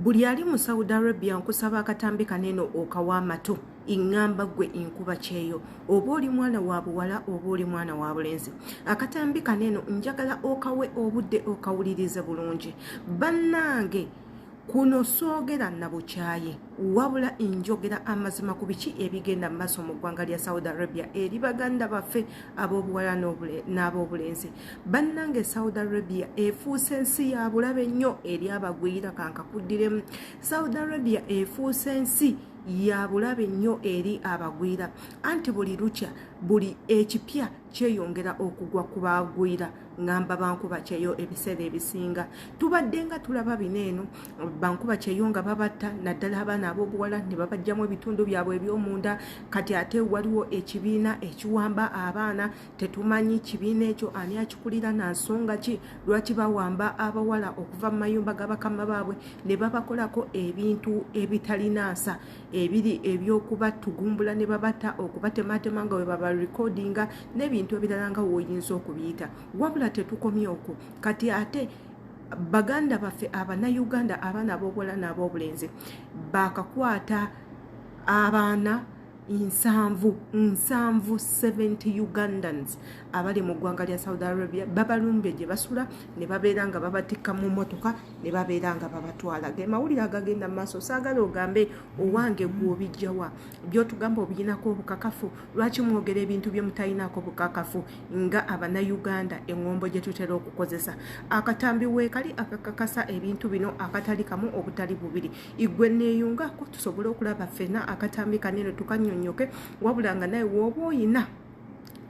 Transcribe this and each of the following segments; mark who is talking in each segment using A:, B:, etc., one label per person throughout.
A: buli ali mu Saudi Arabia nkusaba akatambi kaneno okawa amato ingamba gwe inkuba kyeyo oba oli mwana wa buwala oba oli mwana wa bulenzi akatambi kaneno njagala okawe obudde okawulirize bulungi bannange kuno soogera na bukyaye wabula injogera amazima ku biki ebigenda mu maaso mu ggwanga lya Saudi Arabia eri baganda baffe ab'obuwala n'ab'obulenzi bannange Saudi Arabia efuuse ensi ya bulabe nnyo eri abagwira kankakuddiremu Saudi Arabia efuuse ensi ya bulabe nnyo eri abagwira anti buli lukya buli ekipya kyeyongera okugwa ku bagwira ngamba bankuba kyeyo ebiseera ebisinga tubadde nga tulaba bineeno bankuba kyeyo nga babatta naddala abaana ab'obuwala ne babajjamu ebitundu byabwe eby'omunda kati ate waliwo ekibiina ekiwamba abaana tetumanyi kibiina ekyo ani akikulira na nsonga ki lwaki bawamba abawala okuva mu mayumba g'abakama baabwe ne babakolako ebintu ebitalinaasa ebiri eby'okubatugumbula ne babatta okubatematema nga bwe baba recordinga n'ebintu ebirala nga woyinza okubiyita wabula tetukomye okwo kati ate baganda baffe Abannayuganda abaana ab'obuwala n'ab'obulenzi bakakwata abaana 70 Ugandans abali mu ggwanga lya Saudi Arabia babalumbye gye basula ne babeera nga babatikka mu motoka ne babeera nga babatwala ge mawulire agagenda mu maaso saagala ogambe owange gw'obijjawa by'otugamba obiyinako obukakafu lwaki mwogera ebintu bye mutayinako bukakafu nga Abannayuganda eŋŋombo gye tutera okukozesa akatambi weekali akakakasa ebintu bino akatali kamu obutali bubiri igwe neeyungako tusobole okulaba ffenna akatambi kanene tukanyonyoke wabula nga naye wooba oyina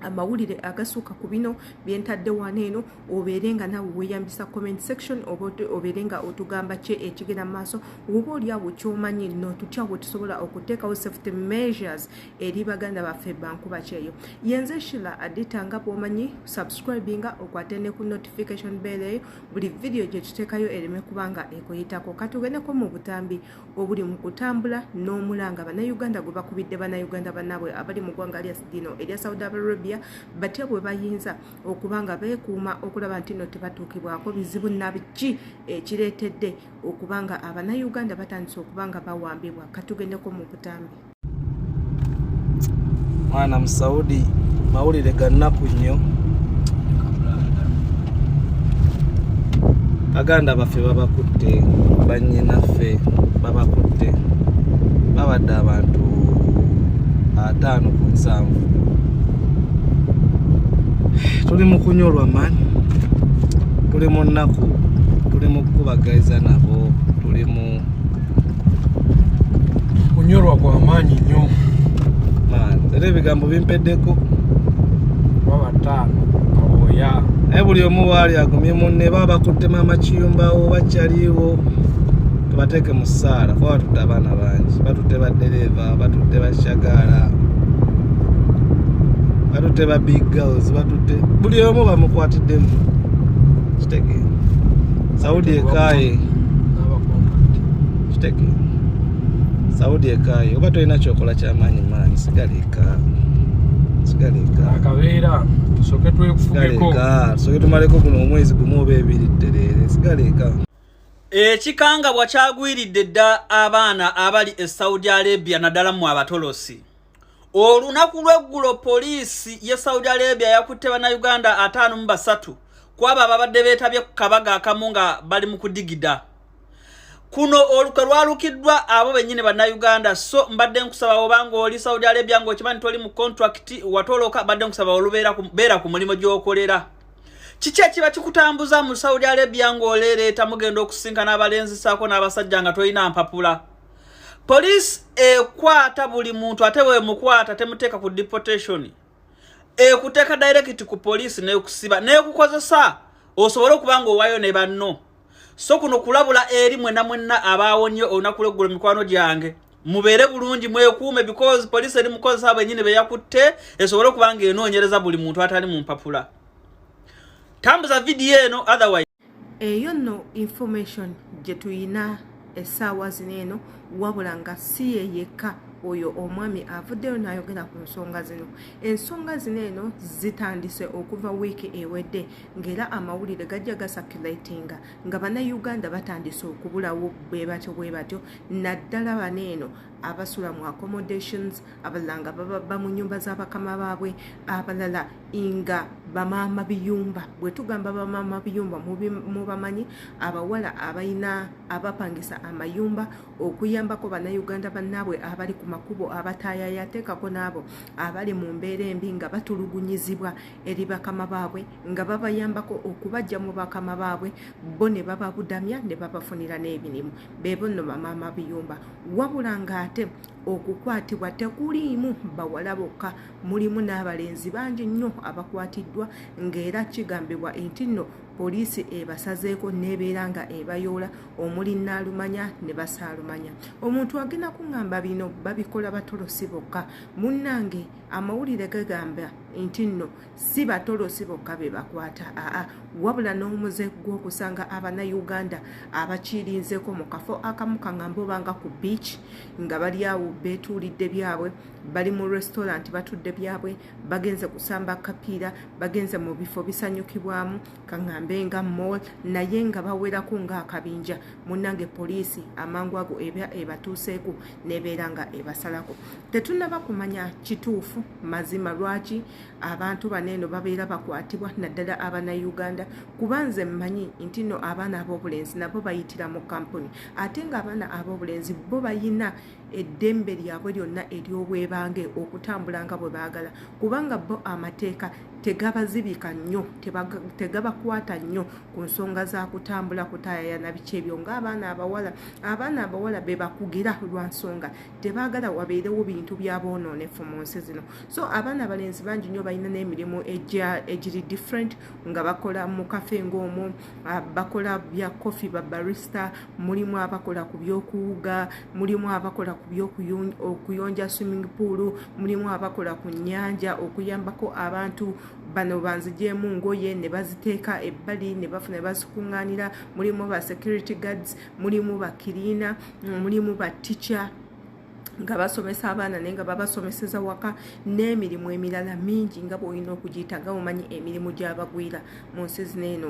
A: amawulire agasuka ku bino byentadde waneeno obeerenga nawe weeyambisa comment section obeerenga otugamba kye ekigenda maaso oba oli awo kyomanyi n'otutya bwe tusobola okuteekawo safety measures eri baganda baffe bankuba kyeyo yenze Shila aditanga bw'omanyi subscribinga okwate ne ku notification bell eyo buli video gye tuteekayo ereme kubanga ekuyitako katugendeko mu butambi obuli mu kutambula n'omulanga Bannayuganda gwe bakubidde Bannayuganda bannaabwe abali mu ggwanga lino erya Saudi Arabia batya bwe bayinza okubanga beekuuma okulaba nti no tebatuukibwako bizibu nabiki ekireetedde okubanga Abannayuganda batandise okubanga bawambibwa katugendeko mu butambi
B: mwana mu Saudi mawulire ga nnaku nnyo baganda baffe babakutte bannyinaffe babakutte babadde abantu 5 ku 7 tuli mu kunyolwa mani tuli mu nnaku tuli mu kubagaiza nabo tuli mu
C: kunyolwa kwa maanyi nnyo
B: era ebigambo bimpeddeko
C: baba 5 aboya
B: buli omu waali agumye munne baba bakuttemu amakiyumbawo bakyaliwo tubateeke mu ssaala kuba batutte abaana bangi batutte baddereeva batutte bakyagaala batutte ba big girls batutte buli omu bamukwatiddemu kitege Saudi ekaaye kitege Saudi ekaaye oba tolina kyokola kyamaanyi maanyi sigala eka
C: akabeera soke twekufugeko
B: soke tumaleko guno omwezi gumu oba 2 ttereere sigala eka
D: ekikangabwa kyagwiridde dda abaana abali e Saudi Arabia naddala mu abatolosi olunaku lw'eggulo poliisi ye Saudi Arabia yakutte Bannayuganda 53 kwabo ababadde beetabye ku kabaga akamu nga bali mu kudigida kuno oluke lwalukiddwa abo bennyini Bannayuganda so mbadde nkusaba obanga oli Saudi Arabia ng'okimanyi toli mu contract watoloka mbadde nkusaba olubeera ku mulimu gy'okolera kiki ekiba kikutambuza mu Saudi Arabia ng'oleereeta mugenda okusinkana abalenzi saako n'abasajja nga tolina mpapula police ekwata buli muntu ate we mukwata temuteeka ku deportation ekuteeka direct ku police n'ekusiba n'ekukozesa osobole okubanga owayo ne banno so kuno kulabula eri mwenna abaawonye olunaku lw'eggulo mikwano gyange mubeere bulungi mwekuume because police eri mukozesa bennyini be yakutte esobole okubanga enoonyereza buli muntu atali mu mpapula tambuza video eno otherwise
A: eyo nno information gye tuyina essaawa zino eno wabula nga si ye yekka oyo omwami avuddeyo n'ayogera ku nsonga zino. Ensonga zino eno zitandise okuva wiiki ewedde ng'era amawulire gajja gasakulatinga nga bannayuganda batandise okubulawo bwe batyo naddala bano eno abasula mu accommodations, abalala nga baba mu nnyumba z'abakama baabwe, abalala nga bamaama biyumba. Bwe tugamba bamaama biyumba mubamanyi abawala abalina abapangisa amayumba okuyambako bannayuganda bannaabwe abali ku makubo abataayayateekako n'abo abali mu mbeera embi nga batulugunyizibwa eri bakama baabwe nga babayambako okubajja mu bakama baabwe bo ne bababudamya ne babafunira n'emirimu. Beebo nno bamaama biyumba. Wabula ng'ate okukwatibwa tekuliimu bawala bokka, mulimu n'abalenzi bangi nnyo abakwatiddwa ng'era kigambibwa nti nno poliisi ebasazeeko n'ebeera nga ebayoola omuli Naalumanya ne Basaalumanya. Omuntu agenda kuŋŋamba bino babikola batolosi bokka. Munnange amawulire gagamba nti nno si batolosi bokka be bakwata, wabula n'omuze gw'okusanga abannayuganda abakirinzeeko mu kafo akamu kaŋŋamba obanga ku beach nga bali awo beetuulidde byabwe, bali mu restaurant batudde byabwe, bagenze kusamba kapiira, bagenze mu bifo bisanyukibwamu kaŋŋambe nga mall, naye nga bawerako ng'akabinja. Munnange poliisi amangu ago ebatuuseeko n'ebeera nga ebasalako. Tetunnaba kumanya kituufu mazima lwaki abantu baneeno babeera bakwatibwa naddala abannayuganda, kuba nze mmanyi nti nno abaana ab'obulenzi nabo bayitira mu kampuni, ate nga abaana ab'obulenzi bo bayina eddembe lyabwe lyonna ery'obwebange okutambula nga bwe baagala, kubanga bo amateeka tegabazibika nnyo, tegabakwata nnyo ku nsonga za kutambula kutaayana biki ebyo ng'abaana abawala. Abaana abawala be bakugira lwa nsonga tebaagala wabeerewo bintu byabonoonefu mu nsi zino. So abaana abalenzi bangi nnyo balina n'emirimu egiri different nga bakola mu kafe ng'omwo, bakola bya kofi ba barista, mulimu abakola ku by'okuwuga, mulimu abakola ku by'okuyonja swimming pool, mulimu abakola ku nnyanja okuyambako abantu bano banzigyemu ngoye ne baziteeka ebbali ne bafuna bazikuŋŋaanira, mulimu ba security guards, mulimu ba kirina, mulimu ba teacher nga basomesa abaana naye nga babasomeseza waka, n'emirimu emirala mingi nga bw'olina okugiyita nga mumanyi emirimu gy'abagwira mu nsi zino eno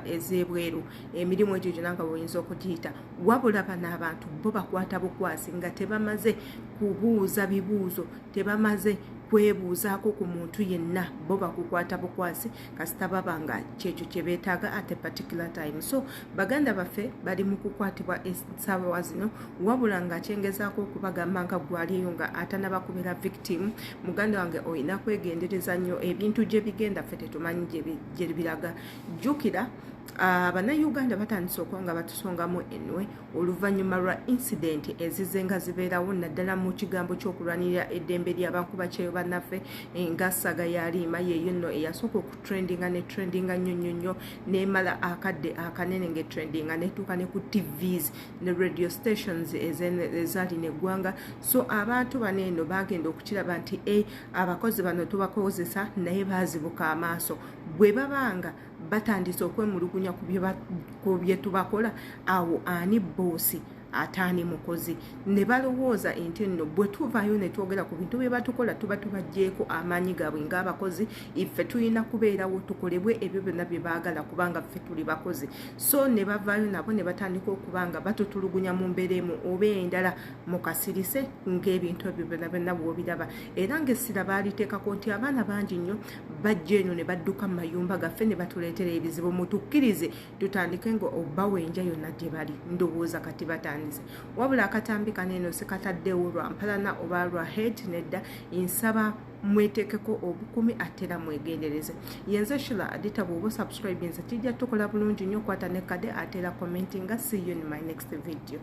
A: ez'ebweru. Emirimu egyo gyonna nga bw'oyinza okugiyita, wabula bano abantu bo bakwata bukwasi nga tebamaze kubuuza bibuuzo, tebamaze kwebuuzaako ku muntu yenna, bo bakukwata bukwasi kasita baba nga kyekyo kye beetaaga at a particular time. So baganda baffe bali mu kukwatibwa essaawa zino, wabula nga kyengezaako okubagamba nga gwaliyo nga atanaba kubeera victim. Muganda wange olina kwegendereza nnyo ebintu gye bigenda, ffe tetumanyi gye biraga. Jjukira Bannayuganda batandise okuba nga batusongamu enwe oluvannyuma lwa incident ezizze nga zibeerawo naddala mu kigambo ky'okulwanirira eddembe ly'abankubakyeyo bannaffe nga Saga Yaliima yeeyo nno eyasooka okutrendinga ne trendinga nnyo n'emala akadde akanene ng'etrendinga netuuka ne ku TVs ne radio stations ezaali neggwanga. So abantu bano eno bagenda okukiraba nti abakozi bano tubakozesa naye baazibuka amaaso. Bwe babanga batandise okwemulugunya ku bye tubakola, awo ani boosi ataani mukozi, ne balowooza nti nno bwe tuvaayo ne twogera ku bintu bye batukola tuba tubagjeeko amaanyi gaabwe ng'abakozi, iffe tulina kubeerawo tukolebwe ebyo byonna bye baagala kubanga ffe tuli bakozi. So ne bavaayo nabo ne batandika okuba nga batutulugunya mu mbeera emu oba endala mu kasirise ng'ebintu ebyo byonna bw'obiraba. Era ng'essira baaliteekako nti abaana bangi nnyo bajja eno ne badduka mu mayumba gaffe ne batuleetera ebizibu, mutukkirize tutandike nga obbawenja yonna gye bali. Ndowooza kati batandise, wabula akatambi kaneeno sikataddewo lwa mpalana oba lwa head, nedda nsaba mwetekeko obukumi ate era mwegendereze. Yenze Shula Adita, bw'oba subscribe nze kijja tukola bulungi nnyo, kwata ne kade ate era commenting. See you in my next video.